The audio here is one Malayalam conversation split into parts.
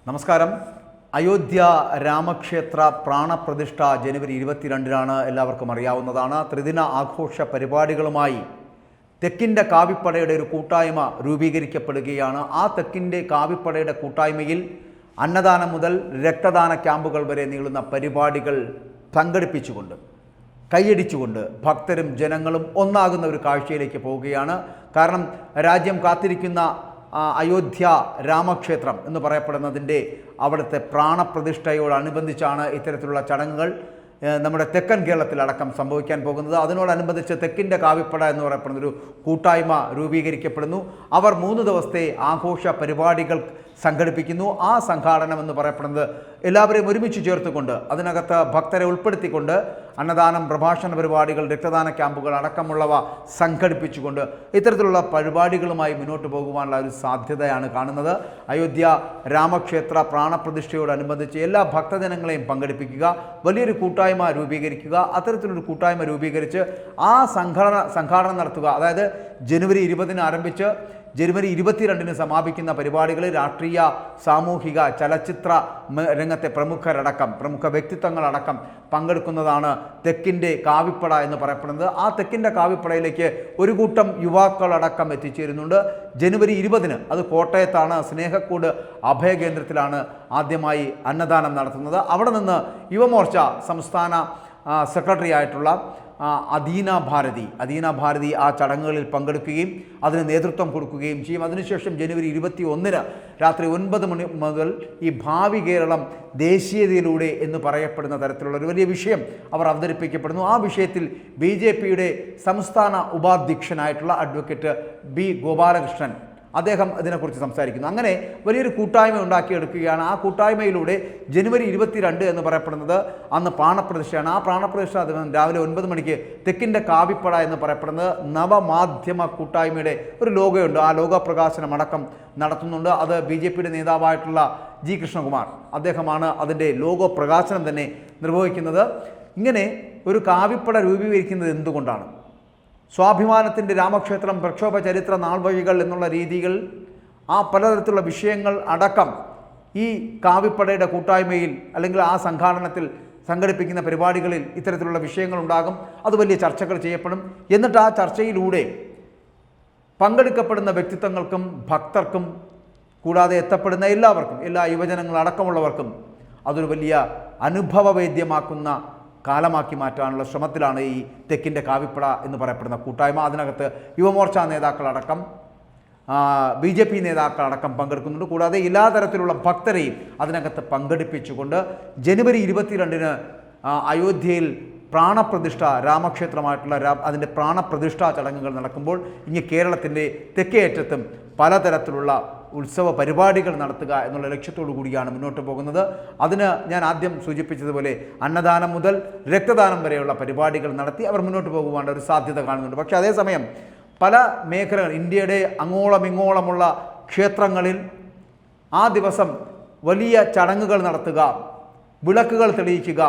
നമസ്കാരം. അയോധ്യ രാമക്ഷേത്ര പ്രാണപ്രതിഷ്ഠ ജനുവരി 22-നാണ്. എല്ലാവർക്കും അറിയാവുന്നതാണ്. ത്രിദിന ആഘോഷ പരിപാടികളുമായി തെക്കിൻ്റെ കാവിപ്പടയുടെ ഒരു കൂട്ടായ്മ രൂപീകരിക്കപ്പെടുകയാണ്. ആ തെക്കിൻ്റെ കാവിപ്പടയുടെ കൂട്ടായ്മയിൽ അന്നദാനം മുതൽ രക്തദാന ക്യാമ്പുകൾ വരെ നീളുന്ന പരിപാടികൾ സംഘടിപ്പിച്ചുകൊണ്ട് കൈയടിച്ചുകൊണ്ട് ഭക്തരും ജനങ്ങളും ഒന്നാകുന്ന ഒരു കാഴ്ചയിലേക്ക് പോവുകയാണ്. കാരണം രാജ്യം കാത്തിരിക്കുന്ന അയോധ്യ രാമക്ഷേത്രം എന്ന് പറയപ്പെടുന്നതിൻ്റെ അവിടുത്തെ പ്രാണപ്രതിഷ്ഠയോടനുബന്ധിച്ചാണ് ഇത്തരത്തിലുള്ള ചടങ്ങുകൾ നമ്മുടെ തെക്കൻ കേരളത്തിലടക്കം സംഭവിക്കാൻ പോകുന്നത്. അതിനോടനുബന്ധിച്ച് തെക്കിൻ്റെ കാവിപ്പട എന്ന് പറയപ്പെടുന്നൊരു കൂട്ടായ്മ രൂപീകരിക്കപ്പെടുന്നു. അവർ 3 ദിവസത്തെ ആഘോഷ പരിപാടികൾ സംഘടിപ്പിക്കുന്നു. ആ സംഘാടനം എന്ന് പറയപ്പെടുന്നത് എല്ലാവരെയും ഒരുമിച്ച് ചേർത്തുകൊണ്ട് അതിനകത്ത് ഭക്തരെ ഉൾപ്പെടുത്തിക്കൊണ്ട് അന്നദാനം, പ്രഭാഷണ പരിപാടികൾ, രക്തദാന ക്യാമ്പുകൾ അടക്കമുള്ളവ സംഘടിപ്പിച്ചുകൊണ്ട് ഇത്തരത്തിലുള്ള പരിപാടികളുമായി മുന്നോട്ട് പോകുവാനുള്ള ഒരു സാധ്യതയാണ് കാണുന്നത്. അയോധ്യ രാമക്ഷേത്ര പ്രാണപ്രതിഷ്ഠയോടനുബന്ധിച്ച് എല്ലാ ഭക്തജനങ്ങളെയും പങ്കെടുപ്പിക്കുക, വലിയൊരു കൂട്ടായ്മ രൂപീകരിക്കുക. അത്തരത്തിലൊരു കൂട്ടായ്മ രൂപീകരിച്ച് ആ സംഘാടനം നടത്തുക. അതായത് ജനുവരി 20-ന് ആരംഭിച്ച് ജനുവരി 22-ന് സമാപിക്കുന്ന പരിപാടികളിൽ രാഷ്ട്രീയ, സാമൂഹിക, ചലച്ചിത്ര രംഗത്തെ പ്രമുഖ വ്യക്തിത്വങ്ങളടക്കം പങ്കെടുക്കുന്നതാണ് തെക്കിൻ്റെ കാവിപ്പട എന്ന് പറയപ്പെടുന്നത്. ആ തെക്കിൻ്റെ കാവിപ്പടയിലേക്ക് ഒരു കൂട്ടം യുവാക്കളടക്കം എത്തിച്ചേരുന്നുണ്ട്. ജനുവരി 20-ന് അത് കോട്ടയത്താണ്, സ്നേഹക്കൂട് അഭയകേന്ദ്രത്തിലാണ് ആദ്യമായി അന്നദാനം നടത്തുന്നത്. അവിടെ നിന്ന് യുവമോർച്ച സംസ്ഥാന സെക്രട്ടറി ആയിട്ടുള്ള അദീന ഭാരതി ആ ചടങ്ങുകളിൽ പങ്കെടുക്കുകയും അതിന് നേതൃത്വം കൊടുക്കുകയും ചെയ്യും. അതിനുശേഷം ജനുവരി 21-ന് രാത്രി 9 മണി മുതൽ ഈ ഭാവി കേരളം ദേശീയതയിലൂടെ എന്ന് പറയപ്പെടുന്ന തരത്തിലുള്ള ഒരു വലിയ വിഷയം അവർ അവതരിപ്പിക്കപ്പെടുന്നു. ആ വിഷയത്തിൽ BJPയുടെ സംസ്ഥാന ഉപാധ്യക്ഷനായിട്ടുള്ള അഡ്വക്കേറ്റ് B. ഗോപാലകൃഷ്ണൻ അദ്ദേഹം ഇതിനെക്കുറിച്ച് സംസാരിക്കുന്നു. അങ്ങനെ വലിയൊരു കൂട്ടായ്മ ഉണ്ടാക്കിയെടുക്കുകയാണ്. ആ കൂട്ടായ്മയിലൂടെ ജനുവരി 22 എന്ന് പറയപ്പെടുന്നത് അന്ന് പ്രാണപ്രതിഷ്ഠയാണ്. ആ പ്രാണപ്രതിഷ്ഠ രാവിലെ 9 മണിക്ക് തെക്കിൻ്റെ കാവിപ്പട എന്ന് പറയപ്പെടുന്നത് നവമാധ്യമ കൂട്ടായ്മയുടെ ഒരു ലോഗോയുണ്ട്. ആ ലോഗോ പ്രകാശനം അടക്കം നടത്തുന്നുണ്ട്. അത് BJPയുടെ നേതാവായിട്ടുള്ള G. കൃഷ്ണകുമാർ അദ്ദേഹമാണ് അതിൻ്റെ ലോഗോ പ്രകാശനം തന്നെ നിർവഹിക്കുന്നത്. ഇങ്ങനെ ഒരു കാവിപ്പട രൂപീകരിക്കുന്നത് എന്തുകൊണ്ടാണ്? സ്വാഭിമാനത്തിൻ്റെ രാമക്ഷേത്രം പ്രക്ഷോഭ ചരിത്ര നാൾവഴികൾ എന്നുള്ള രീതികൾ ആ പലതരത്തിലുള്ള വിഷയങ്ങൾ അടക്കം ഈ കാവിപ്പടയുടെ കൂട്ടായ്മയിൽ അല്ലെങ്കിൽ ആ സംഘാടനത്തിൽ സംഘടിപ്പിക്കുന്ന പരിപാടികളിൽ ഇത്തരത്തിലുള്ള വിഷയങ്ങളുണ്ടാകും. അത് വലിയ ചർച്ചകൾ ചെയ്യപ്പെടും. എന്നിട്ട് ആ ചർച്ചയിലൂടെ പങ്കെടുക്കപ്പെടുന്ന വ്യക്തിത്വങ്ങൾക്കും ഭക്തർക്കും കൂടാതെ എത്തപ്പെടുന്ന എല്ലാവർക്കും, എല്ലാ യുവജനങ്ങളടക്കമുള്ളവർക്കും അതൊരു വലിയ അനുഭവവേദ്യമാക്കുന്ന കാലമാക്കി മാറ്റാനുള്ള ശ്രമത്തിലാണ് ഈ തെക്കിൻ്റെ കാവിപ്പട എന്ന് പറയപ്പെടുന്ന കൂട്ടായ്മ. അതിനകത്ത് യുവമോർച്ച നേതാക്കളടക്കം BJP നേതാക്കളടക്കം പങ്കെടുക്കുന്നുണ്ട്. കൂടാതെ എല്ലാ തരത്തിലുള്ള ഭക്തരെയും അതിനകത്ത് പങ്കെടുപ്പിച്ചുകൊണ്ട് ജനുവരി 22-ന് അയോധ്യയിൽ പ്രാണപ്രതിഷ്ഠ രാമക്ഷേത്രമായിട്ടുള്ള അതിൻ്റെ പ്രാണപ്രതിഷ്ഠാ ചടങ്ങുകൾ നടക്കുമ്പോൾ ഇനി കേരളത്തിൻ്റെ തെക്കേയറ്റത്തും പലതരത്തിലുള്ള ഉത്സവ പരിപാടികൾ നടത്തുക എന്നുള്ള ലക്ഷ്യത്തോടു കൂടിയാണ് മുന്നോട്ട് പോകുന്നത്. അതിന് ഞാൻ ആദ്യം സൂചിപ്പിച്ചതുപോലെ അന്നദാനം മുതൽ രക്തദാനം വരെയുള്ള പരിപാടികൾ നടത്തി അവർ മുന്നോട്ട് പോകുവാനുള്ള ഒരു സാധ്യത കാണുന്നുണ്ട്. പക്ഷേ അതേസമയം പല മേഖലകൾ ഇന്ത്യയുടെ അങ്ങോളം ഇങ്ങോളമുള്ള ക്ഷേത്രങ്ങളിൽ ആ ദിവസം വലിയ ചടങ്ങുകൾ നടത്തുക, വിളക്കുകൾ തെളിയിക്കുക,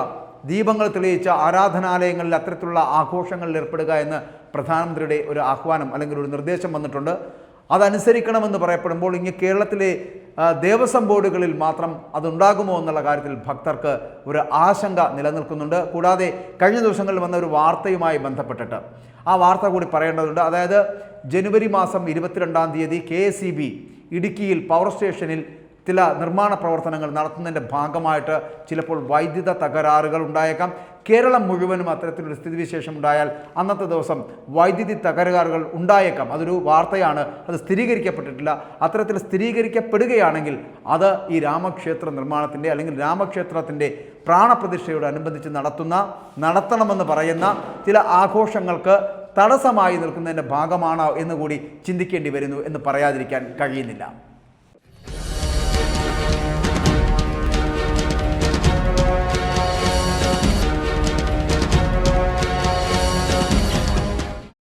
ദീപങ്ങൾ തെളിയിച്ച ആരാധനാലയങ്ങളിൽ അത്തരത്തിലുള്ള ആഘോഷങ്ങളിൽ ഏർപ്പെടുക എന്ന് പ്രധാനമന്ത്രിയുടെ ഒരു ആഹ്വാനം അല്ലെങ്കിൽ ഒരു നിർദ്ദേശം വന്നിട്ടുണ്ട്. അതനുസരിക്കണമെന്ന് പറയപ്പെടുമ്പോൾ ഇങ്ങ് കേരളത്തിലെ ദേവസ്വം ബോർഡുകളിൽ മാത്രം അതുണ്ടാകുമോ എന്നുള്ള കാര്യത്തിൽ ഭക്തർക്ക് ഒരു ആശങ്ക നിലനിൽക്കുന്നുണ്ട്. കൂടാതെ കഴിഞ്ഞ ദിവസങ്ങളിൽ വന്ന ഒരു വാർത്തയുമായി ബന്ധപ്പെട്ടിട്ട് ആ വാർത്ത കൂടി പറയേണ്ടതുണ്ട്. അതായത് ജനുവരി മാസം 22-ാം തീയതി KSEB ഇടുക്കിയിൽ പവർ സ്റ്റേഷനിൽ ചില നിർമ്മാണ പ്രവർത്തനങ്ങൾ നടത്തുന്നതിൻ്റെ ഭാഗമായിട്ട് ചിലപ്പോൾ വൈദ്യുത തകരാറുകൾ ഉണ്ടായേക്കാം. കേരളം മുഴുവനും അത്തരത്തിലൊരു സ്ഥിതിവിശേഷം ഉണ്ടായാൽ അന്നത്തെ ദിവസം വൈദ്യുതി തകരാറുകൾ ഉണ്ടായേക്കാം. അതൊരു വാർത്തയാണ്, അത് സ്ഥിരീകരിക്കപ്പെട്ടിട്ടില്ല. അത്തരത്തിൽ സ്ഥിരീകരിക്കപ്പെടുകയാണെങ്കിൽ അത് ഈ രാമക്ഷേത്ര നിർമ്മാണത്തിൻ്റെ അല്ലെങ്കിൽ രാമക്ഷേത്രത്തിൻ്റെ പ്രാണപ്രതിഷ്ഠയോടനുബന്ധിച്ച് നടത്തണമെന്ന് പറയുന്ന ചില ആഘോഷങ്ങൾക്ക് തടസ്സമായി നിൽക്കുന്നതിൻ്റെ ഭാഗമാണോ എന്നുകൂടി ചിന്തിക്കേണ്ടി വരുന്നു എന്ന് പറയാതിരിക്കാൻ കഴിയുന്നില്ല.